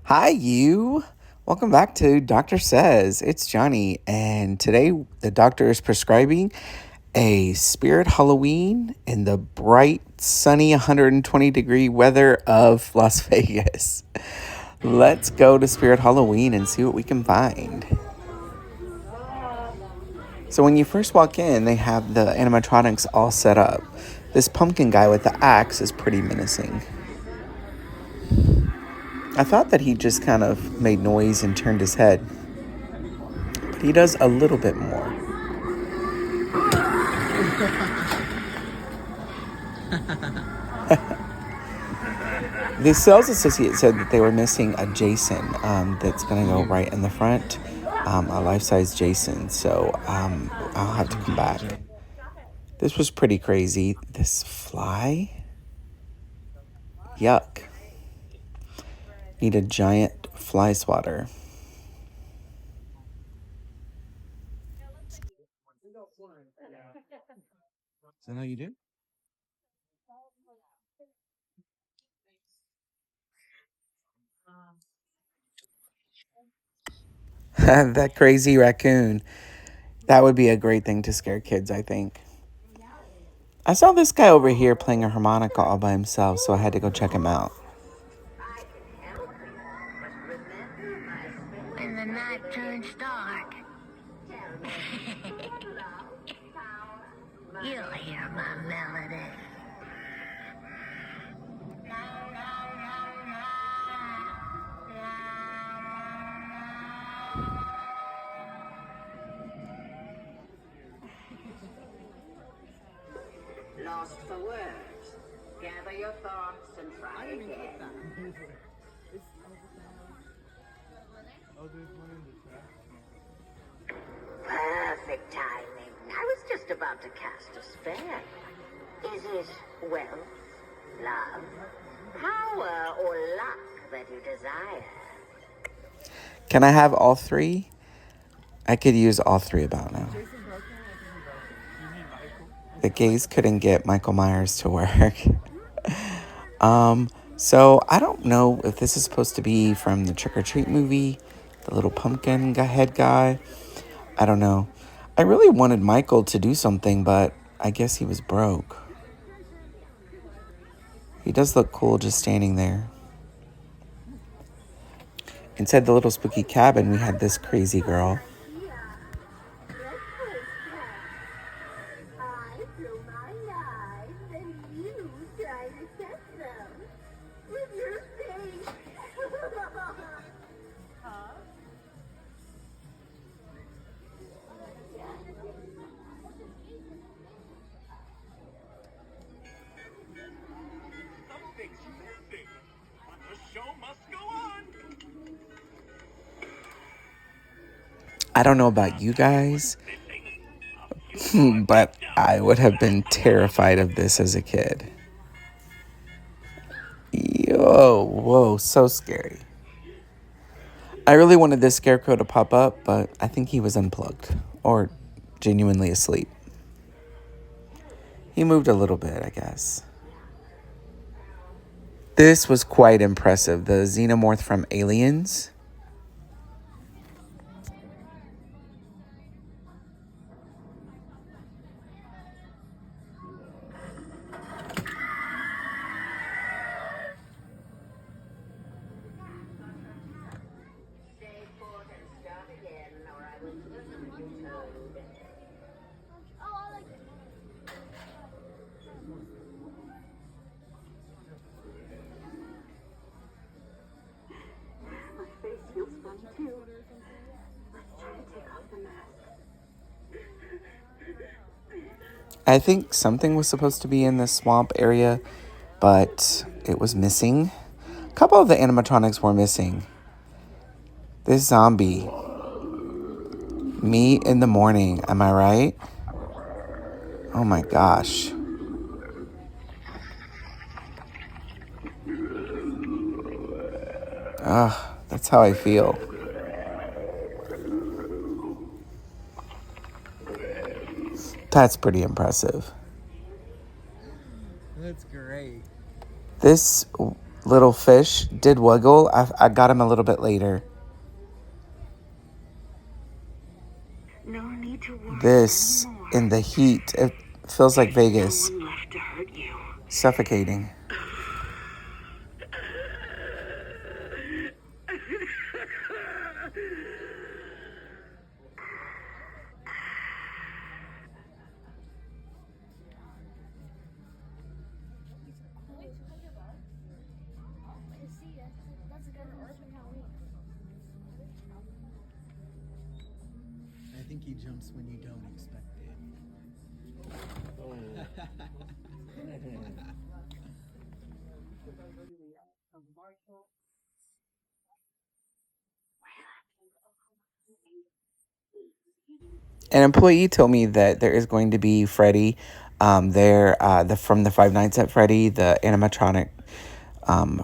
Hi, you. Welcome back to Doctor Says. It's Johnny, and today the doctor is prescribing a spirit Halloween in the bright, sunny 120-degree weather of Las Vegas. Let's go to Spirit Halloween and see what we can find. So, when you first walk in, they have the animatronics all set up. This pumpkin guy with the axe is pretty menacing. I thought that he just kind of made noise and turned his head. But he does a little bit more. The sales associate said that they were missing a Jason that's going to go right in the front, a life-size Jason. So I'll have to come back. This was pretty crazy. This fly? Yuck. Need a giant fly swatter. Is that how you do? That crazy raccoon. That would be a great thing to scare kids, I think. I saw this guy over here playing a harmonica all by himself, so I had to go check him out. When the night turns dark, you'll hear my melody. Lost for words. Gather your thoughts and try again. Perfect timing. I was just about to cast a spell. Is it wealth, love, power, or luck that you desire? Can I have all three? I could use all three about now. The gays couldn't get Michael Myers to work. So I don't know if this is supposed to be from the Trick or Treat movie, the little pumpkin head guy. I don't know. I really wanted Michael to do something, but I guess he was broke. He does look cool just standing there. Inside the little spooky cabin, we had this crazy girl. I fill my eyes and you try to catch them with your face. Huh? Something's missing, but the show must go on. I don't know about you guys, but I would have been terrified of this as a kid. Yo, whoa, so scary. I really wanted this scarecrow to pop up, but I think he was unplugged or genuinely asleep. He moved a little bit, I guess. This was quite impressive. The xenomorph from Aliens. Stay put and start again, or I will turn you toad. My face feels funny too. Let's try to take off the mask. I think something was supposed to be in this swamp area, but it was missing. A couple of the animatronics were missing. This zombie. Me in the morning, am I right? Oh my gosh. Ugh, that's how I feel. That's pretty impressive. That's great. This little fish did wiggle. I got him a little bit later. No need to worry This, anymore. in the heat, it feels like Vegas. No one left to hurt you. Suffocating. I think he jumps when you don't expect it. An employee told me that there is going to be Freddy, from the Five Nights at Freddy, the animatronic,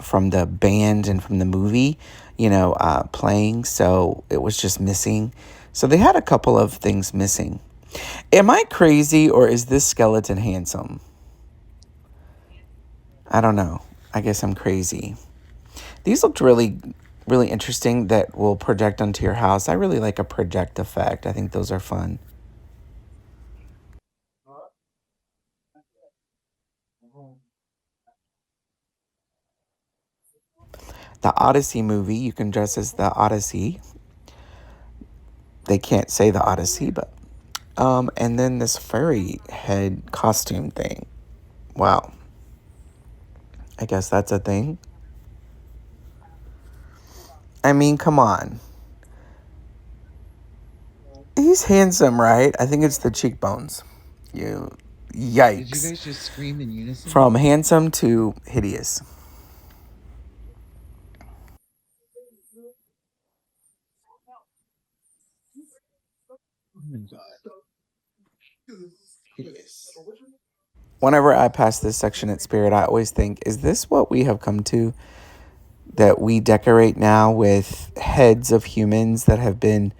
from the band and from the movie, playing. So it was just missing. So they had a couple of things missing. Am I crazy or is this skeleton handsome? I don't know. I guess I'm crazy. These looked really, really interesting that will project onto your house. I really like a project effect. I think those are fun. The Odyssey movie, you can dress as the Odyssey. They can't say the Odyssey, but and then this furry head costume thing. Wow. I guess that's a thing. I mean, come on. He's handsome, right? I think it's the cheekbones. You yikes. Did you guys just scream in unison? From handsome to hideous. Oh my god. Hideous. Whenever I pass this section at Spirit, I always think, is this what we have come to? That we decorate now with heads of humans that have been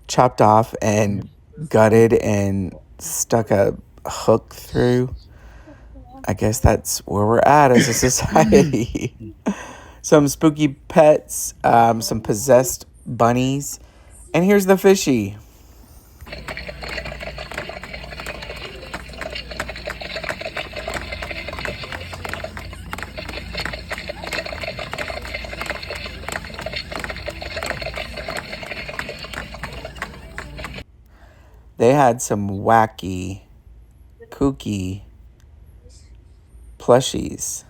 chopped off and gutted and stuck a hook through. I guess that's where we're at as a society. Some spooky pets, some possessed bunnies, and here's the fishy. They had some wacky, kooky plushies.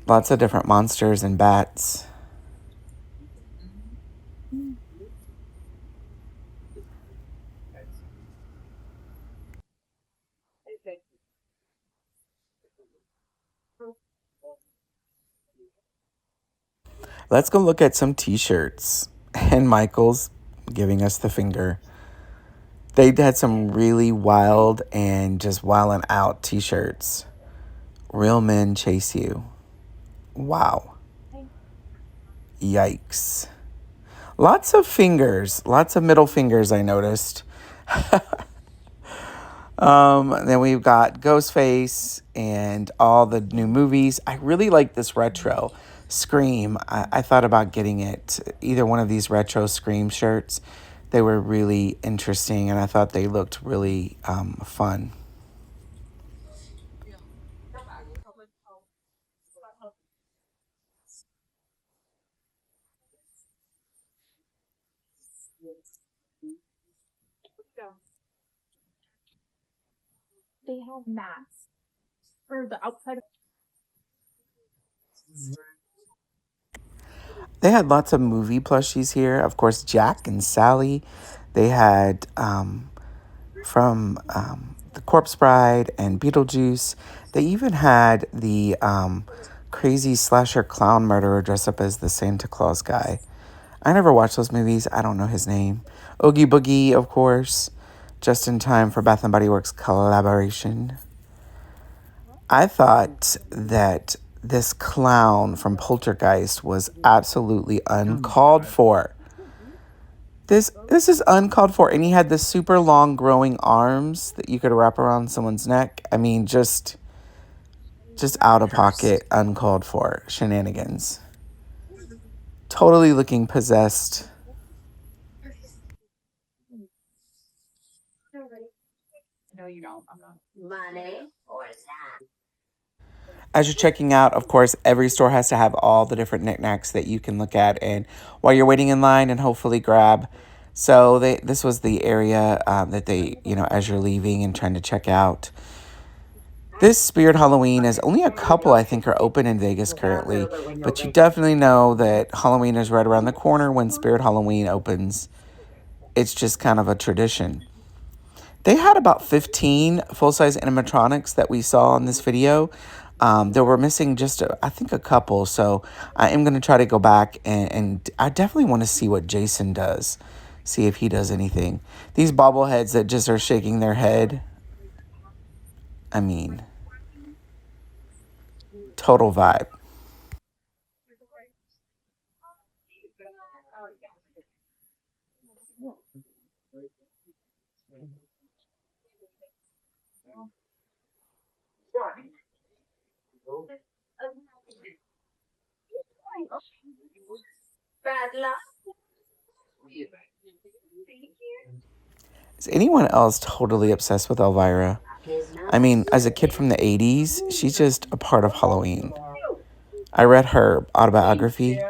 Lots of different monsters and bats. Let's go look at some t-shirts. And Michael's giving us the finger. They had some really wild and just wildin' out t-shirts. Real men chase you. Wow. Yikes. Lots of fingers. Lots of middle fingers, I noticed. Then we've got Ghostface and all the new movies. I really like this retro Scream. I thought about getting it, either one of these retro Scream shirts. They were really interesting, and I thought they looked really fun. They had lots of movie plushies here. Of course, Jack and Sally. They had from The Corpse Bride and Beetlejuice. They even had the crazy slasher clown murderer dress up as the Santa Claus guy. I never watched those movies. I don't know his name. Oogie Boogie, of course. Just in time for Bath and Body Works collaboration. I thought that this clown from Poltergeist was absolutely uncalled for. This is uncalled for, and he had the super long growing arms that you could wrap around someone's neck. I mean, just Just out of pocket, uncalled for shenanigans. Totally looking possessed. Money or time? As you're checking out, of course, every store has to have all the different knickknacks that you can look at and while you're waiting in line and hopefully grab. So this was the area that they, as you're leaving and trying to check out. This Spirit Halloween is only a couple, I think, are open in Vegas currently, but you definitely know that Halloween is right around the corner when Spirit Halloween opens. It's just kind of a tradition. They had about 15 full-size animatronics that we saw in this video. There were missing just, I think, a couple. So I am going to try to go back and I definitely want to see what Jason does. See if he does anything. These bobbleheads that just are shaking their head. I mean, total vibe. Bad luck. Is anyone else totally obsessed with Elvira? I mean, as a kid from the 80s, she's just a part of Halloween. I read her autobiography.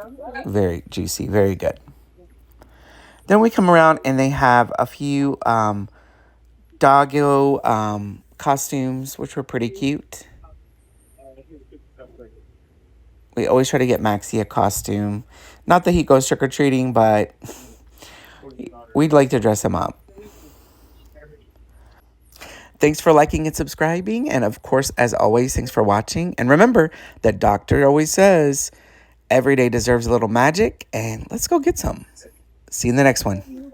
Very juicy, very good. Then we come around and they have a few doggo costumes, which were pretty cute. We always try to get Maxie a costume. Not that he goes trick-or-treating, but we'd like to dress him up. Thanks for liking and subscribing. And of course, as always, thanks for watching. And remember, the doctor always says, every day deserves a little magic. And let's go get some. See you in the next one.